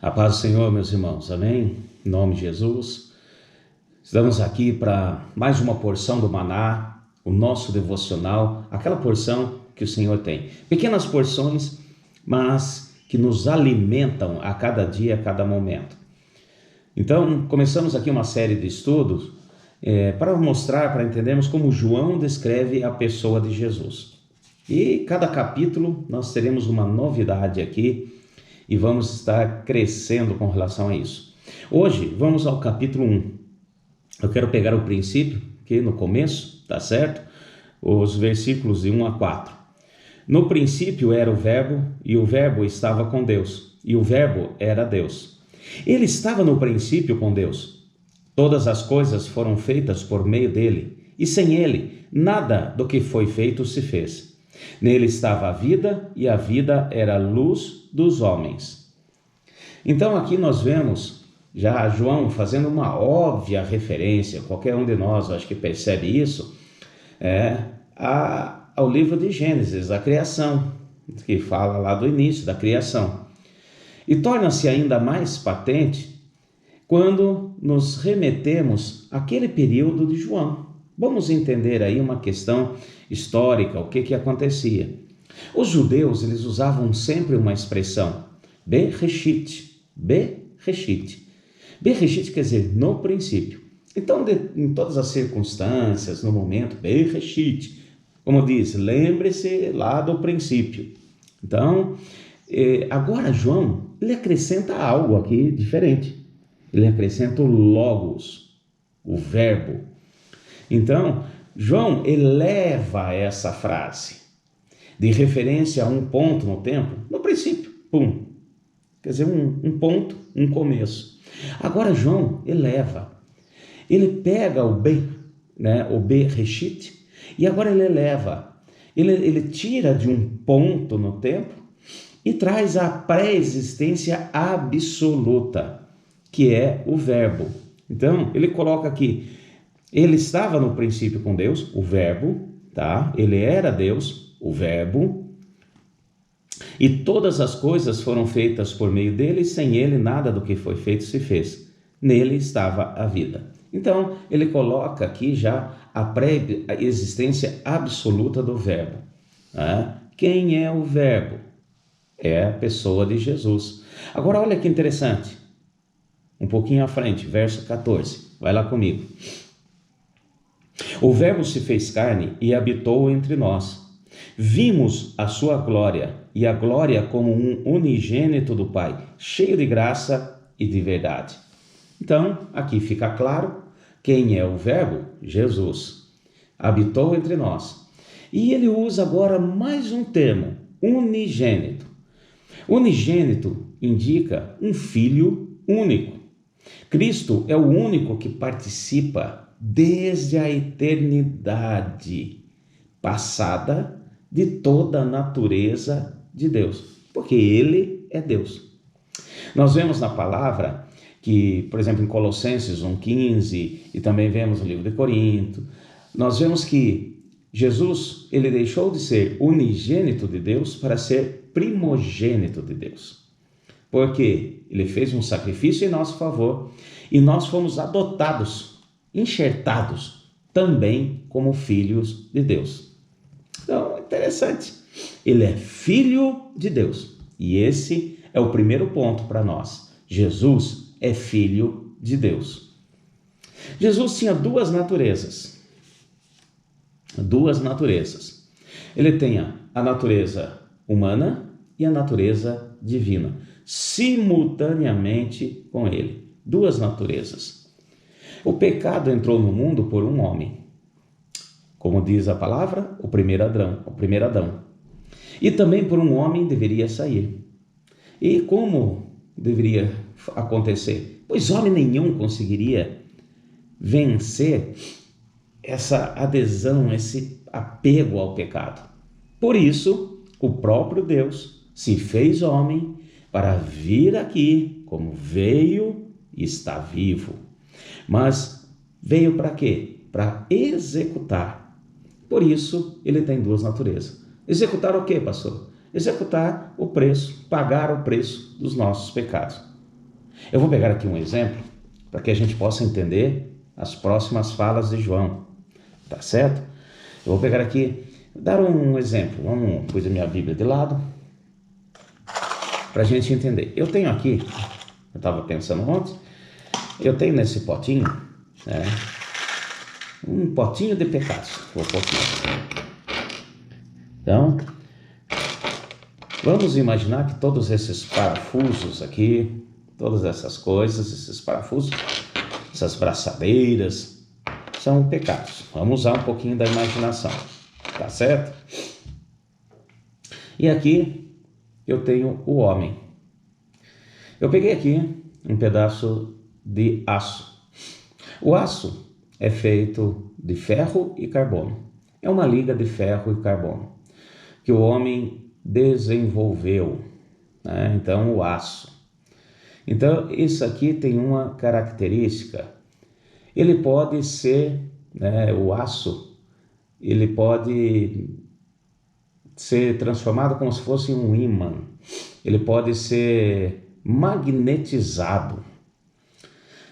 A paz do Senhor, meus irmãos, amém? Em nome de Jesus, estamos aqui para mais uma porção do maná, o nosso devocional, aquela porção que o Senhor tem. Pequenas porções, mas que nos alimentam a cada dia, a cada momento. Então, começamos aqui uma série de estudos para mostrar, para entendermos como João descreve a pessoa de Jesus. E cada capítulo nós teremos uma novidade aqui, e vamos estar crescendo com relação a isso. Hoje, vamos ao capítulo 1. Eu quero pegar o princípio, que no começo, tá certo? Os versículos de 1 a 4. No princípio era o Verbo, e o Verbo estava com Deus, e o Verbo era Deus. Ele estava no princípio com Deus. Todas as coisas foram feitas por meio dele, e sem ele, nada do que foi feito se fez. Nele estava a vida, e a vida era a luz dos homens. Então aqui nós vemos já João fazendo uma óbvia referência, qualquer um de nós acho que percebe isso, ao livro de Gênesis, a criação, que fala lá do início da criação. E torna-se ainda mais patente quando nos remetemos àquele período de João. Vamos entender aí uma questão histórica, o que acontecia. Os judeus, eles usavam sempre uma expressão, Bereshit. Bereshit quer dizer no princípio. Então, em todas as circunstâncias, no momento, Bereshit, como diz, lembre-se lá do princípio. Então, agora João, ele acrescenta algo aqui diferente. Ele acrescenta o logos, o verbo. Então, João eleva essa frase de referência a um ponto no tempo, no princípio, pum. Quer dizer, um ponto, um começo. Agora João eleva. Ele pega o Bereshit, e agora ele eleva. Ele tira de um ponto no tempo e traz a pré-existência absoluta, que é o verbo. Então, ele coloca aqui, ele estava no princípio com Deus, o verbo, tá? Ele era Deus, o verbo, e todas as coisas foram feitas por meio dele, e sem ele nada do que foi feito se fez. Nele estava a vida. Então, ele coloca aqui já a pré-existência absoluta do verbo. Quem é o verbo? É a pessoa de Jesus. Agora, olha que interessante. Um pouquinho à frente, verso 14. Vai lá comigo. O Verbo se fez carne e habitou entre nós. Vimos a sua glória, e a glória como um unigênito do Pai, cheio de graça e de verdade. Então, aqui fica claro quem é o Verbo? Jesus. Habitou entre nós. E ele usa agora mais um termo, unigênito. Unigênito indica um filho único. Cristo é o único que participa desde a eternidade passada de toda a natureza de Deus, porque ele é Deus. Nós vemos na palavra que, por exemplo, em Colossenses 1,15 e também vemos no livro de Corinto, nós vemos que Jesus, ele deixou de ser unigênito de Deus para ser primogênito de Deus. Porque ele fez um sacrifício em nosso favor e nós fomos adotados, enxertados também como filhos de Deus. Então, interessante. Ele é filho de Deus. E esse é o primeiro ponto para nós. Jesus é filho de Deus. Jesus tinha duas naturezas. Duas naturezas. Ele tem a natureza humana e a natureza divina, simultaneamente com ele. Duas naturezas. O pecado entrou no mundo por um homem. Como diz a palavra, o primeiro Adão. E também por um homem deveria sair. E como deveria acontecer? Pois homem nenhum conseguiria vencer essa adesão, esse apego ao pecado. Por isso, o próprio Deus se fez homem para vir aqui como veio e está vivo. Mas veio para quê? Para executar. Por isso, ele tem duas naturezas. Executar o quê, pastor? Executar o preço, pagar o preço dos nossos pecados. Eu vou pegar aqui um exemplo para que a gente possa entender as próximas falas de João, tá certo? Eu vou pegar aqui, dar um exemplo. Vamos pôr a minha Bíblia de lado para a gente entender. Eu tenho aqui, eu estava pensando ontem, eu tenho nesse potinho, né, um potinho de pecados. Vou pôr aqui. Então, vamos imaginar que todos esses parafusos aqui, todas essas coisas, esses parafusos, essas braçadeiras, são pecados. Vamos usar um pouquinho da imaginação, tá certo? E aqui eu tenho o homem. Eu peguei aqui um pedaço de aço. O aço é feito de ferro e carbono. É uma liga de ferro e carbono que o homem desenvolveu, né? Então, o aço. Então, isso aqui tem uma característica. Ele pode ser, né, o aço, ele pode ser transformado como se fosse um ímã. Ele pode ser magnetizado.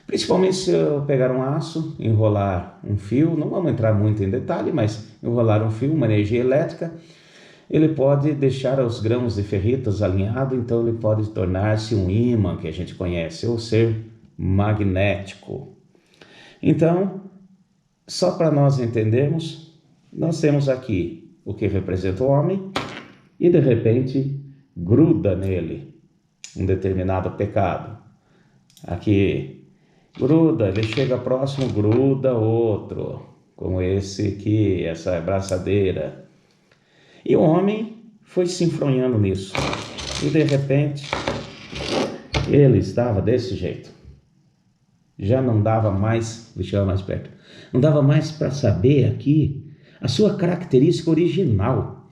Principalmente se eu pegar um aço, enrolar um fio, não vamos entrar muito em detalhe, mas enrolar um fio, uma energia elétrica, ele pode deixar os grãos de ferritas alinhados, então ele pode tornar-se um ímã que a gente conhece, ou ser magnético. Então, só para nós entendermos, nós temos aqui o que representa o homem e de repente gruda nele um determinado pecado. Aqui gruda, ele chega próximo, gruda outro, como esse aqui, essa braçadeira. E o homem foi se enfronhando nisso. E de repente, ele estava desse jeito. Já não dava mais, deixa eu mais perto, não dava mais para saber aqui a sua característica original.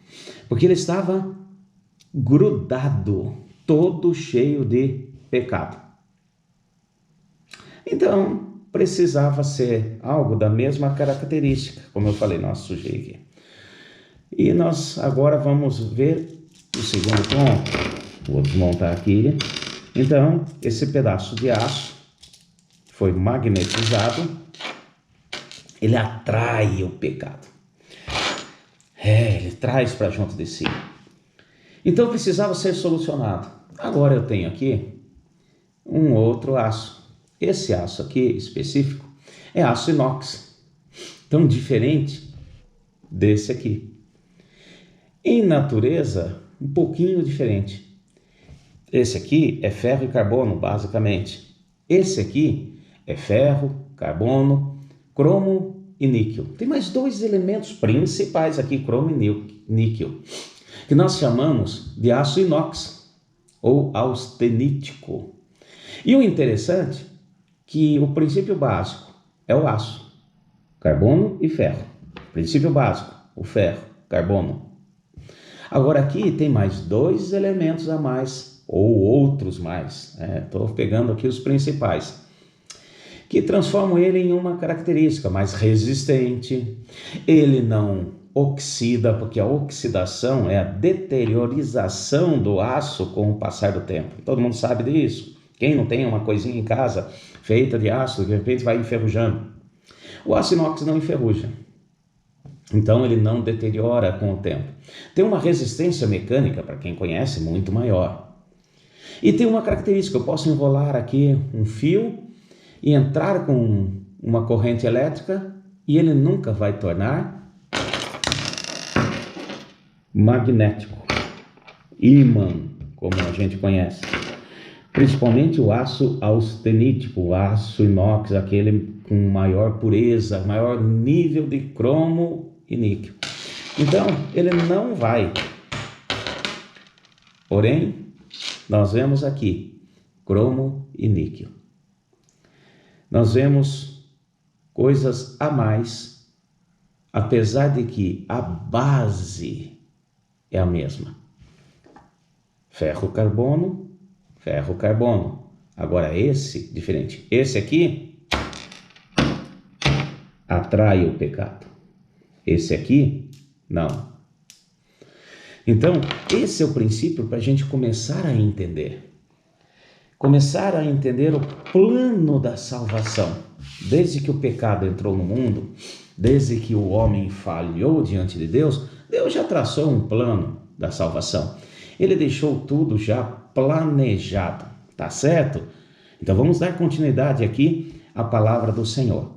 Porque ele estava grudado, todo cheio de pecado. Então, precisava ser algo da mesma característica, como eu falei, nossa, sujei aqui. E nós agora vamos ver o segundo ponto. Vou desmontar aqui. Então, esse pedaço de aço foi magnetizado, ele atrai o pecado. Ele traz para junto de si. Então, precisava ser solucionado. Agora eu tenho aqui um outro aço. Esse aço aqui específico é aço inox, tão diferente desse aqui. Em natureza, um pouquinho diferente. Esse aqui é ferro e carbono, basicamente. Esse aqui é ferro, carbono, cromo e níquel. Tem mais dois elementos principais aqui, cromo e níquel, que nós chamamos de aço inox ou austenítico. E o interessante é que o princípio básico é o aço, carbono e ferro. Princípio básico, o ferro, carbono. Agora aqui tem mais dois elementos a mais, ou outros mais, estou pegando aqui os principais, que transformam ele em uma característica mais resistente. Ele não oxida, porque a oxidação é a deteriorização do aço com o passar do tempo. Todo mundo sabe disso. Quem não tem uma coisinha em casa feita de aço, de repente vai enferrujando. O aço inox não enferruja. Então ele não deteriora com o tempo. Tem uma resistência mecânica, para quem conhece, muito maior. E tem uma característica, eu posso enrolar aqui um fio e entrar com uma corrente elétrica e ele nunca vai tornar magnético, ímã, como a gente conhece. Principalmente o aço austenítico, o aço inox, aquele com maior pureza, maior nível de cromo e níquel. Então, ele não vai. Porém, nós vemos aqui cromo e níquel. Nós vemos coisas a mais, apesar de que a base é a mesma. Ferro, carbono, ferro, carbono. Agora esse, diferente. Esse aqui atrai o pecado. Esse aqui, não. Então, esse é o princípio para a gente começar a entender. começar a entender o plano da salvação. Desde que o pecado entrou no mundo, desde que o homem falhou diante de Deus, Deus já traçou um plano da salvação. Ele deixou tudo já planejado, tá certo? Então vamos dar continuidade aqui à palavra do Senhor.